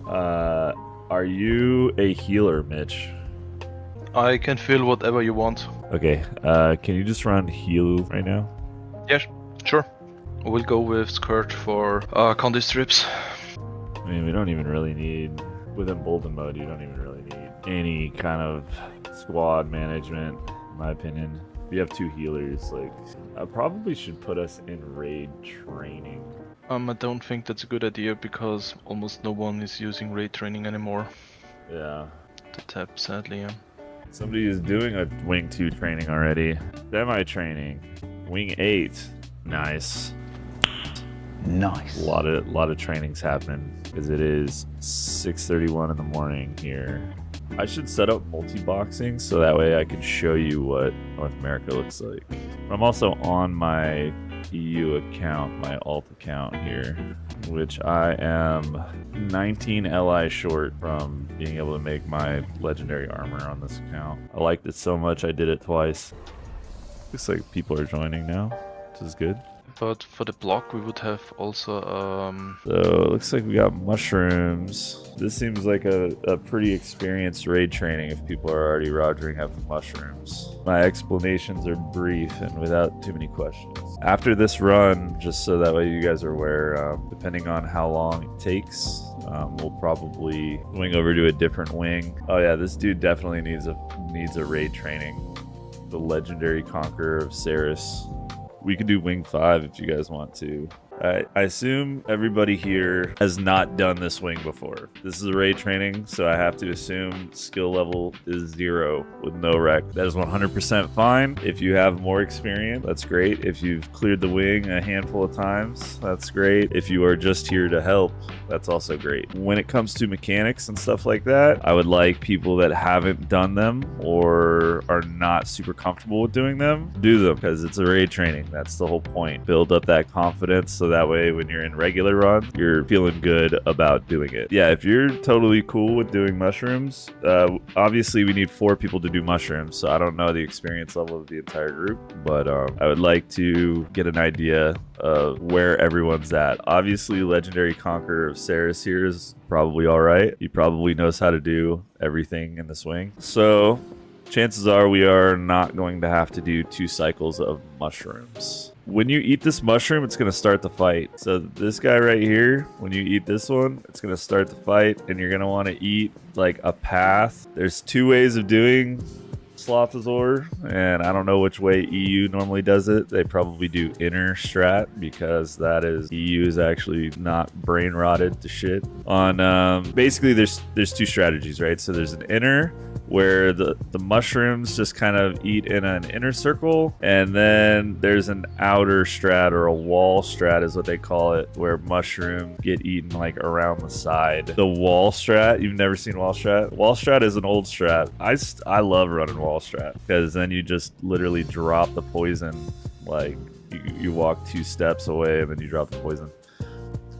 Are you a healer, Mitch? I can feel whatever you want. Okay, can you just run heal right now? Yeah, sure. We'll go with Skirt for Condi strips. I mean, we don't even really need, with Embolden mode, you don't even really need any kind of squad management, in my opinion. If you have 2 healers, like, I probably should put us in raid training. I don't think that's a good idea because almost no one is using raid training anymore. Yeah. The tab, sadly, yeah. Somebody is doing a Wing 2 training already. Semi-training. Wing 8. Nice. Nice. A lot of trainings happening because it is 6:31 in the morning here. I should set up multi-boxing so that way I can show you what North America looks like. I'm also on my EU account, my alt account here, which I am 19 LI short from being able to make my legendary armor on this account. I liked it so much I did it twice. Looks like people are joining now, which is good. But for the block we would have also So it looks like we got mushrooms. This seems like a pretty experienced raid training if people are already rogering having mushrooms. My explanations are brief and without too many questions. After this run, just so that way you guys are aware, depending on how long it takes, we'll probably swing over to a different wing. Oh yeah, this dude definitely needs a raid training. The legendary conqueror of Ceres. We could do wing 5 if you guys want to. I assume everybody here has not done this wing before. This is a raid training, so I have to assume skill level is 0 with no wreck. That is 100% fine. If you have more experience, that's great. If you've cleared the wing a handful of times, that's great. If you are just here to help, that's also great. When it comes to mechanics and stuff like that, I would like people that haven't done them or are not super comfortable with doing them, do them, because it's a raid training. That's the whole point. Build up that confidence so that way when you're in regular run, you're feeling good about doing it. Yeah, if you're totally cool with doing mushrooms, obviously we need 4 people to do mushrooms, so I don't know the experience level of the entire group, but I would like to get an idea of where everyone's at. Obviously, Legendary Conqueror of Ceres here is probably all right. He probably knows how to do everything in the swing. So chances are we are not going to have to do 2 cycles of mushrooms. When you eat this mushroom, it's going to start the fight. So this guy right here, when you eat this one, it's going to start the fight, and you're going to want to eat like a path. There's 2 ways of doing Slothazor, and I don't know which way EU normally does it. They probably do inner strat because that is EU is actually not brain rotted to shit. On basically there's 2 strategies, right? So there's an inner where the mushrooms just kind of eat in an inner circle, and then there's an outer strat, or a wall strat is what they call it, where mushrooms get eaten like around the side. The wall strat, you've never seen wall strat? Wall strat is an old strat. I love running wall strat because then you just literally drop the poison, like you walk 2 steps away and then you drop the poison.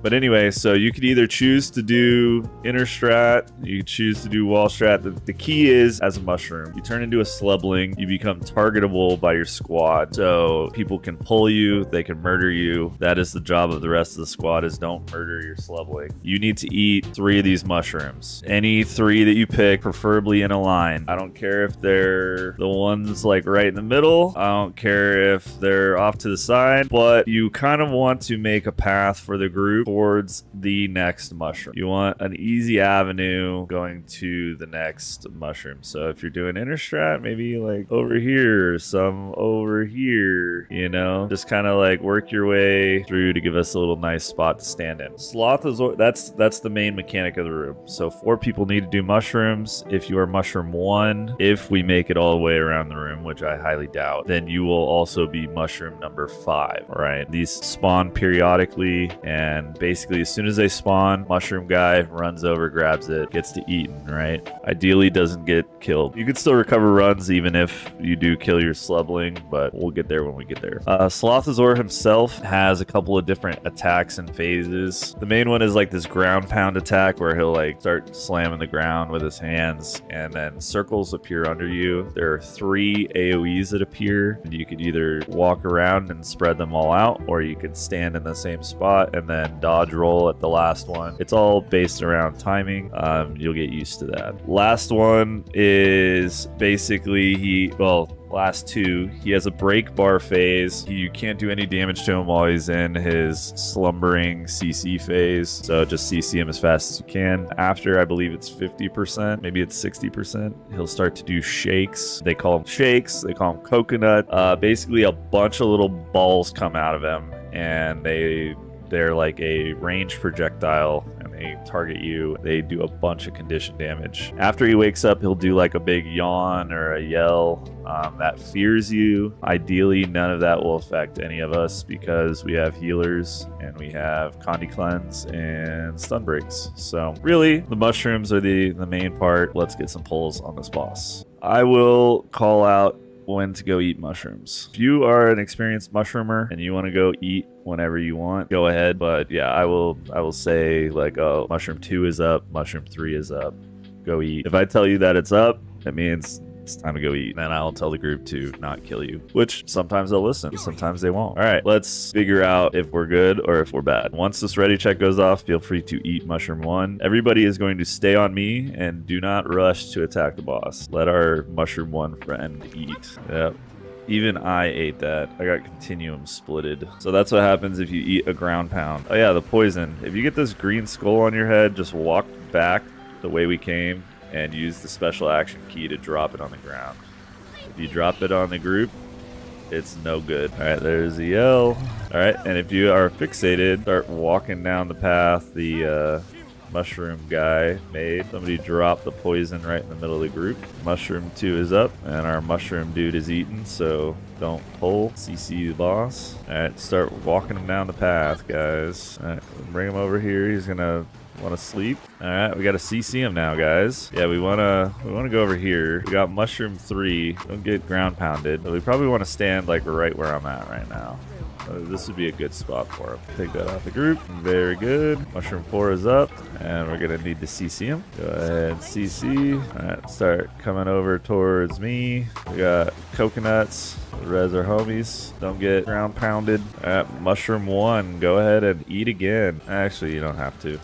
But anyway, so you could either choose to do inner strat, you could choose to do wall strat. The key is, as a mushroom, you turn into a slubling, you become targetable by your squad. So people can pull you, they can murder you. That is the job of the rest of the squad, is don't murder your slubling. You need to eat 3 of these mushrooms. Any 3 that you pick, preferably in a line. I don't care if they're the ones like right in the middle. I don't care if they're off to the side, but you kind of want to make a path for the group towards the next mushroom. You want an easy avenue going to the next mushroom. So if you're doing inner strat, maybe like over here, some over here, you know, just kind of like work your way through to give us a little nice spot to stand in. Slothazor, that's the main mechanic of the room. So 4 people need to do mushrooms. If you are mushroom 1, if we make it all the way around the room, which I highly doubt, then you will also be mushroom number 5, right? These spawn periodically, and basically as soon as they spawn, mushroom guy runs over, grabs it, gets to eaten, right? Ideally doesn't get killed. You can still recover runs even if you do kill your slubling, but we'll get there when we get there. Slothazor himself has a couple of different attacks and phases. The main one is like this ground pound attack where he'll like start slamming the ground with his hands, and then circles appear under you. There are 3 AoEs that appear, and you could either walk around and spread them all out, or you could stand in the same spot and then dodge roll at the last one. It's all based around timing. You'll get used to that. Last one is basically last two, he has a break bar phase. You can't do any damage to him while he's in his slumbering CC phase. So just CC him as fast as you can. After, I believe it's 50%, maybe it's 60%, he'll start to do shakes. They call them shakes. They call them coconut. Basically, a bunch of little balls come out of him, and they're like a ranged projectile, and they target you. They do a bunch of condition damage. After he wakes up, he'll do like a big yawn or a yell that fears you. Ideally, none of that will affect any of us because we have healers and we have Condi Cleanse and stun breaks. So really, the mushrooms are the main part. Let's get some pulls on this boss. I will call out when to go eat mushrooms. If you are an experienced mushroomer and you want to go eat whenever you want, go ahead. But yeah, I will say like, oh, mushroom 2 is up, mushroom 3 is up, go eat. If I tell you that it's up, that means it's time to go eat. Then I'll tell the group to not kill you, which sometimes they'll listen, sometimes they won't. All right, let's figure out if we're good or if we're bad. Once this ready check goes off, feel free to eat mushroom 1. Everybody is going to stay on me and do not rush to attack the boss. Let our mushroom 1 friend eat. Yep. Even I ate that. I got continuum splitted. So that's what happens if you eat a ground pound. Oh yeah, the poison. If you get this green skull on your head, just walk back the way we came and use the special action key to drop it on the ground. If you drop it on the group, it's no good. All right, there's the yell. All right, and if you are fixated, start walking down the path the mushroom guy made. Somebody dropped the poison right in the middle of the group. Mushroom 2 is up, and our mushroom dude is eaten, so don't pull. CC the boss. All right, start walking him down the path, guys. All right, bring him over here. He's gonna want to sleep. All right, we got to CC him now, guys. Yeah, we want to go over here. We got mushroom 3. Don't get ground pounded. But we probably want to stand like right where I'm at right now. This would be a good spot for him. Take that off the group. Very good. Mushroom 4 is up, and we're gonna need to CC him. Go ahead, CC. All right, start coming over towards me. We got coconuts. Res our homies. Don't get ground pounded. All right, mushroom 1. Go ahead and eat again. Actually, you don't have to.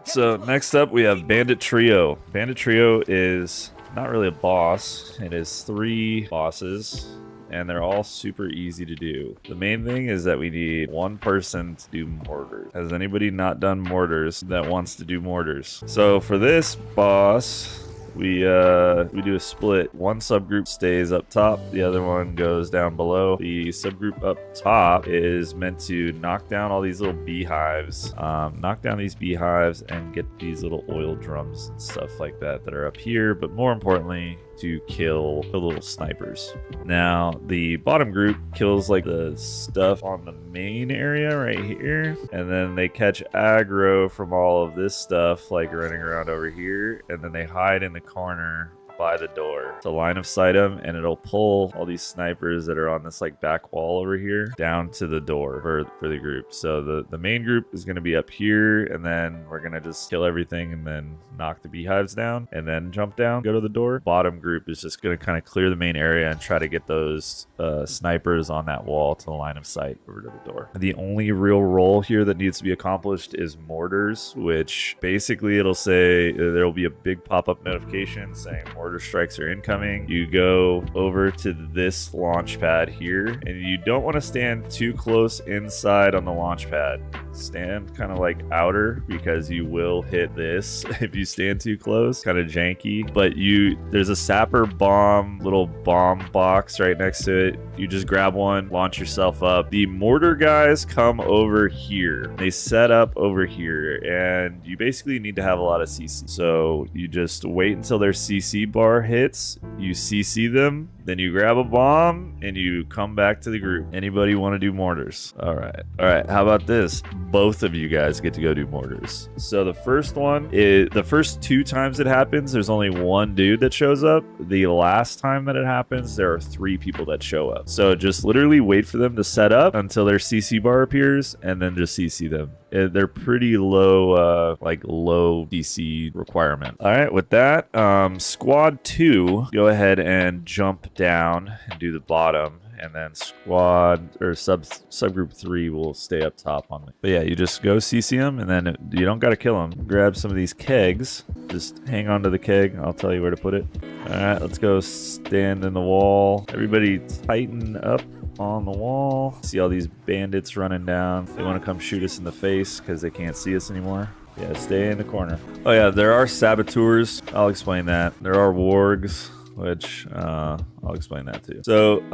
So next up we have Bandit Trio. Bandit Trio is not really a boss. It is 3 bosses, and they're all super easy to do. The main thing is that we need 1 person to do mortars. Has anybody not done mortars that wants to do mortars? So for this boss, we do a split. One subgroup stays up top, the other one goes down below. The subgroup up top is meant to knock down all these little beehives, knock down these beehives and get these little oil drums and stuff like that that are up here, but more importantly, to kill the little snipers. Now, the bottom group kills like the stuff on the main area right here, and then they catch aggro from all of this stuff like running around over here, and then they hide in the corner by the door to line of sight them, and it'll pull all these snipers that are on this like back wall over here down to the door for the group. So the main group is going to be up here, and then we're going to just kill everything and then knock the beehives down and then jump down, go to the door. Bottom group is just going to kind of clear the main area and try to get those snipers on that wall to the line of sight over to the door. The only real role here that needs to be accomplished is mortars, which basically it'll say there will be a big pop-up notification saying mortar strikes are incoming. You go over to this launch pad here, and you don't want to stand too close inside on the launch pad. Stand kind of like outer, because you will hit this if you stand too close. Kind of janky, but there's a sapper bomb, little bomb box right next to it. You just grab one, launch yourself up. The mortar guys come over here. They set up over here, and you basically need to have a lot of CC. So you just wait until their CC bar hits, you CC them, then you grab a bomb and you come back to the group. Anybody want to do mortars? All right, how about this? Both of you guys get to go do mortars. So the first one is, the first 2 times it happens, there's only 1 dude that shows up. The last time that it happens, there are 3 people that show up. So just literally wait for them to set up until their CC bar appears, and then just CC them. They're pretty low, like low DC requirement. All right, with that, squad 2, go ahead and jump down and do the bottom. and then squad or subgroup 3 will stay up top on it. But yeah, you just go CC them, and then you don't got to kill them. Grab some of these kegs. Just hang on to the keg. I'll tell you where to put it. All right, let's go stand in the wall. Everybody tighten up on the wall. See all these bandits running down. They want to come shoot us in the face because they can't see us anymore. Yeah, stay in the corner. Oh yeah, there are saboteurs. I'll explain that. There are wargs, which I'll explain that too. So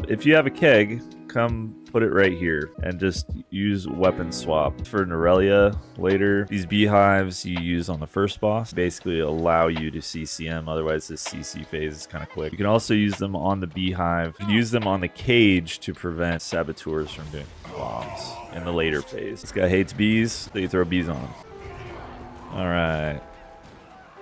if you have a keg, come put it right here and just use weapon swap. For Norelia later, these beehives you use on the first boss basically allow you to CCM, otherwise this CC phase is kind of quick. You can also use them on the beehive. You can use them on the cage to prevent saboteurs from doing bombs in the later phase. This guy hates bees, so you throw bees on him. All right.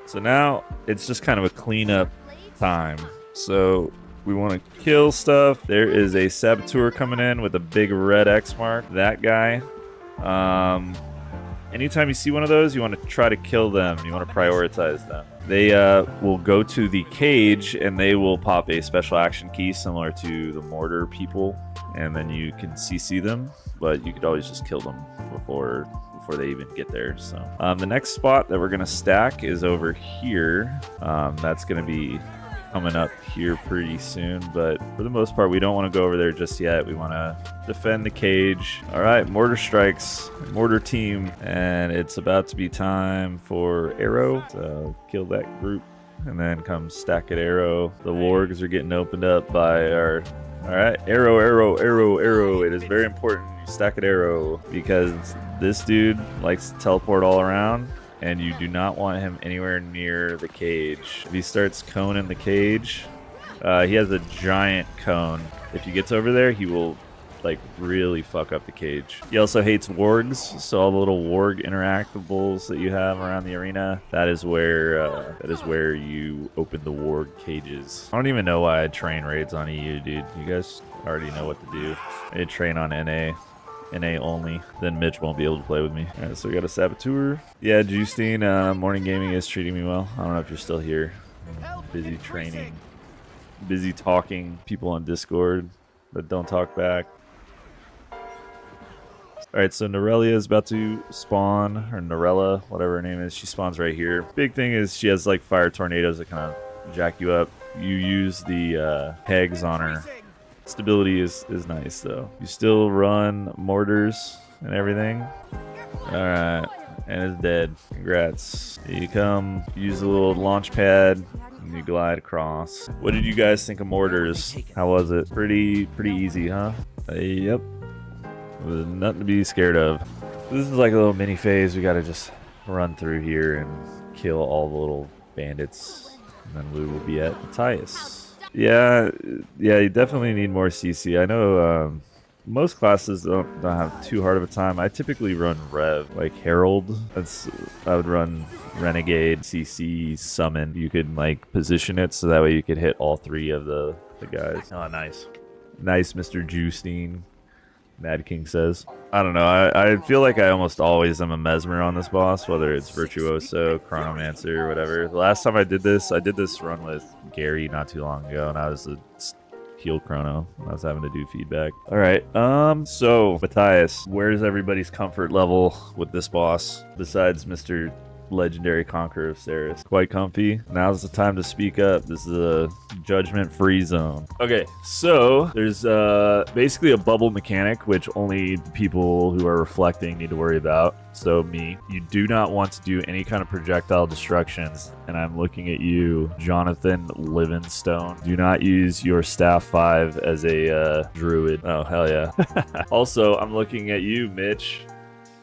So now it's just kind of a cleanup time. So we want to kill stuff. There is a saboteur coming in with a big red X mark. That guy. Anytime you see one of those, you want to try to kill them. You want to prioritize them. They will go to the cage and they will pop a special action key similar to the mortar people, and then you can CC them, but you could always just kill them before they even get there. So the next spot that we're going to stack is over here. That's going to be coming up here pretty soon, but for the most part we don't want to go over there just yet. We want to defend the cage. All right, mortar strikes, mortar team, and it's about to be time for arrow. So kill that group and then come stack at arrow. The wargs are getting opened up by our... All right, arrow, arrow, arrow, arrow. It is very important you stack at arrow because this dude likes to teleport all around, and you do not want him anywhere near the cage. If he starts coning the cage, he has a giant cone. If he gets over there, he will like really fuck up the cage. He also hates wargs, so all the little warg interactables that you have around the arena, that is where you open the warg cages. I don't even know why I train raids on EU, dude. You guys already know what to do. I train on NA only, then Mitch won't be able to play with me. All right, so we got a saboteur. Yeah, Justine, Morning Gaming is treating me well. I don't know if you're still here. I'm busy training, busy talking people on Discord that don't talk back. All right, so Norelia is about to spawn, or Norella, whatever her name is. She spawns right here. Big thing is she has like fire tornadoes that kind of jack you up. You use the pegs on her. Stability is nice though. You still run mortars and everything. All right, and it's dead. Congrats. You come, use a little launch pad, and you glide across. What did you guys think of mortars? How was it? Pretty easy, huh? Yep. There's nothing to be scared of. This is like a little mini phase. We gotta just run through here and kill all the little bandits, and then we will be at Matthias. Yeah, you definitely need more CC. I know most classes don't have too hard of a time. I typically run Rev, like Herald. I would run Renegade, CC, Summon. You could like position it so that way you could hit all three of the guys. Oh, nice. Nice, Mr. Justine. Mad King says. I don't know. I feel like I almost always am a mesmer on this boss, whether it's Virtuoso, Chronomancer, or whatever. The last time I did this run with Gary not too long ago, and I was a heal chrono. I was having to do feedback. All right. So Matthias, where's everybody's comfort level with this boss besides Mr. Legendary Conqueror of Ceres? Quite comfy. Now's the time to speak up. This is a judgment-free zone. Okay, so there's basically a bubble mechanic, which only people who are reflecting need to worry about. So me, you do not want to do any kind of projectile destructions, and I'm looking at you, Jonathan Livingstone. Do not use your staff 5 as a druid. Oh, hell yeah. Also, I'm looking at you, Mitch.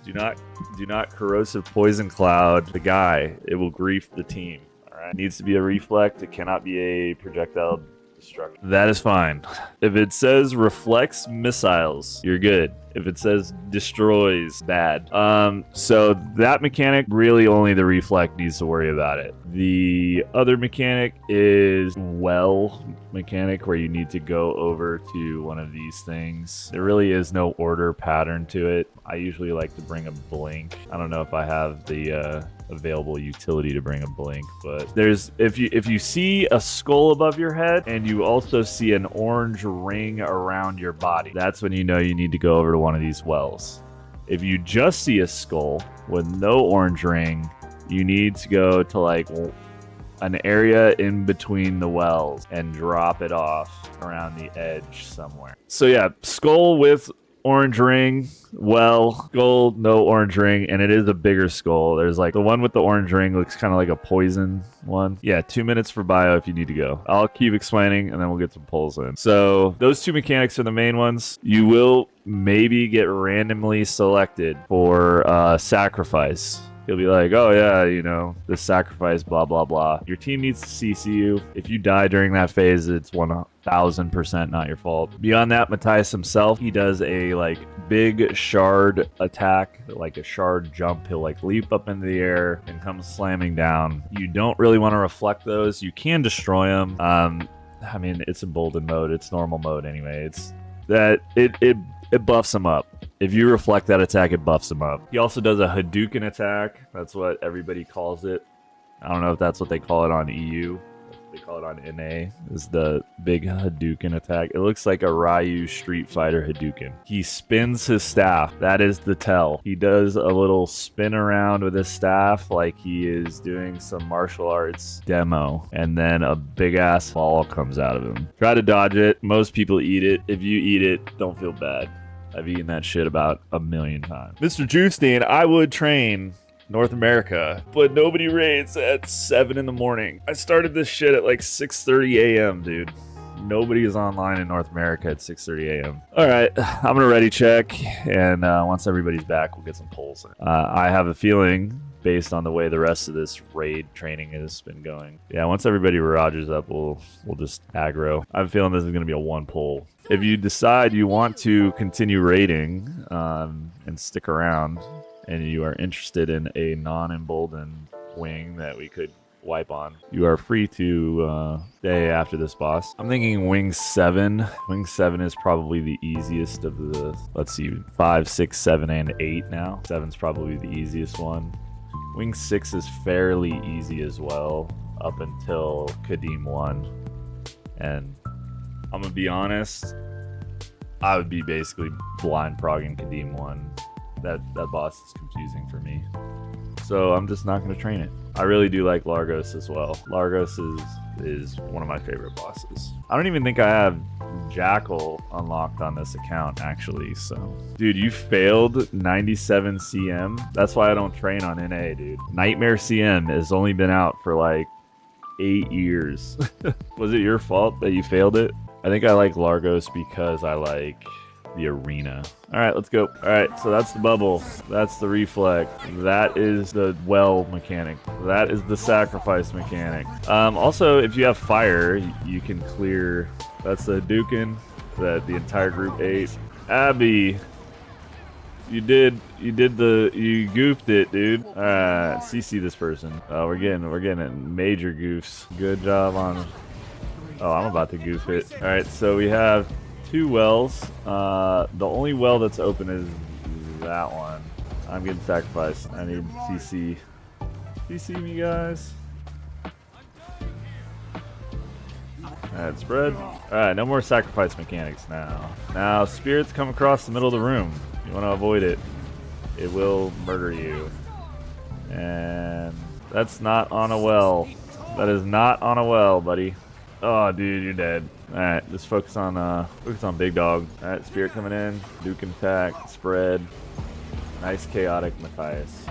Do not corrosive poison cloud the guy. It will grief the team. All right. It needs to be a reflect. It cannot be a projectile destruction. That is fine. If it says reflects missiles, you're good. If it says destroys, bad. So that mechanic, really only the reflect needs to worry about it. The other mechanic is well mechanic, where you need to go over to one of these things. There really is no order pattern to it. I usually like to bring a blink. I don't know if I have the available utility to bring a blink, but there's if you see a skull above your head and you also see an orange ring around your body, that's when you know you need to go over to one of these wells. If you just see a skull with no orange ring, you need to go to like an area in between the wells and drop it off around the edge somewhere. So yeah, skull with orange ring, well, gold, no orange ring, and it is a bigger skull. There's like the one with the orange ring looks kind of like a poison one. Yeah, 2 minutes for bio if you need to go. I'll keep explaining and then we'll get some polls in. So those two mechanics are the main ones. You will maybe get randomly selected for sacrifice. He'll be like, oh yeah, you know, this sacrifice, blah, blah, blah. Your team needs to CC you. If you die during that phase, it's 1000% not your fault. Beyond that, Matthias himself, he does a like big shard attack, like a shard jump. He'll like leap up into the air and come slamming down. You don't really want to reflect those. You can destroy them. I mean, it's emboldened mode. It's normal mode anyway. It's that it buffs him up. If you reflect that attack, it buffs him up. He also does a Hadouken attack. That's what everybody calls it. I don't know if that's what they call it on EU. They call it on NA, is the big Hadouken attack. It looks like a Ryu Street Fighter Hadouken. He spins his staff. That is the tell. He does a little spin around with his staff like he is doing some martial arts demo. And then a big ass ball comes out of him. Try to dodge it. Most people eat it. If you eat it, don't feel bad. I've eaten that shit about 1,000,000 times. Mr. Juicestein, I would train North America, but nobody raids at 7 in the morning. I started this shit at like 6:30 a.m., dude. Nobody is online in North America at 6:30 a.m. All right, I'm gonna ready check, and once everybody's back, we'll get some polls in. I have a feeling, based on the way the rest of this raid training has been going. Yeah, once everybody Rogers up, we'll just aggro. I have a feeling this is gonna be a 1 poll. If you decide you want to continue raiding and stick around, and you are interested in a non-emboldened wing that we could wipe on, you are free to stay after this boss. I'm thinking wing 7. Wing 7 is probably the easiest of the, let's see, 5, 6, 7, and 8 now. 7's probably the easiest one. Wing 6 is fairly easy as well, up until Kadim 1. And I'm gonna be honest, I would be basically blind progging Kadim 1. That boss is confusing for me. So I'm just not going to train it. I really do like Largos as well. Largos is one of my favorite bosses. I don't even think I have Jackal unlocked on this account, actually. So, dude, you failed 97 CM. That's why I don't train on NA, dude. Nightmare CM has only been out for like 8 years. Was it your fault that you failed it? I think I like Largos because I like the arena. All right, let's go. All right, so that's the bubble. That's the reflect. That is the well mechanic. That is the sacrifice mechanic. Also, if you have fire, you can clear. That's the Hadouken that the entire group ate. Abby, you goofed it, dude. CC this person. We're getting major goofs. Good job on. Oh, I'm about to goof it. All right, so we have 2 wells. The only well that's open is that one. I'm getting sacrificed. I need CC. CC me, guys. Alright, spread. Alright, no more sacrifice mechanics now. Now, spirits come across the middle of the room. You want to avoid it. It will murder you. And that's not on a well. That is not on a well, buddy. Oh, dude, you're dead. Alright, just focus on Big Dog. Alright, Spirit coming in. Duke attack. Spread. Nice chaotic Matthias.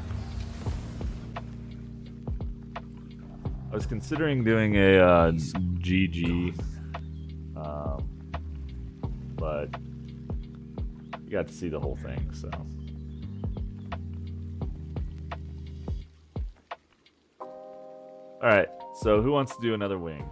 I was considering doing a GG. But you got to see the whole thing, so. Alright, so who wants to do another wing?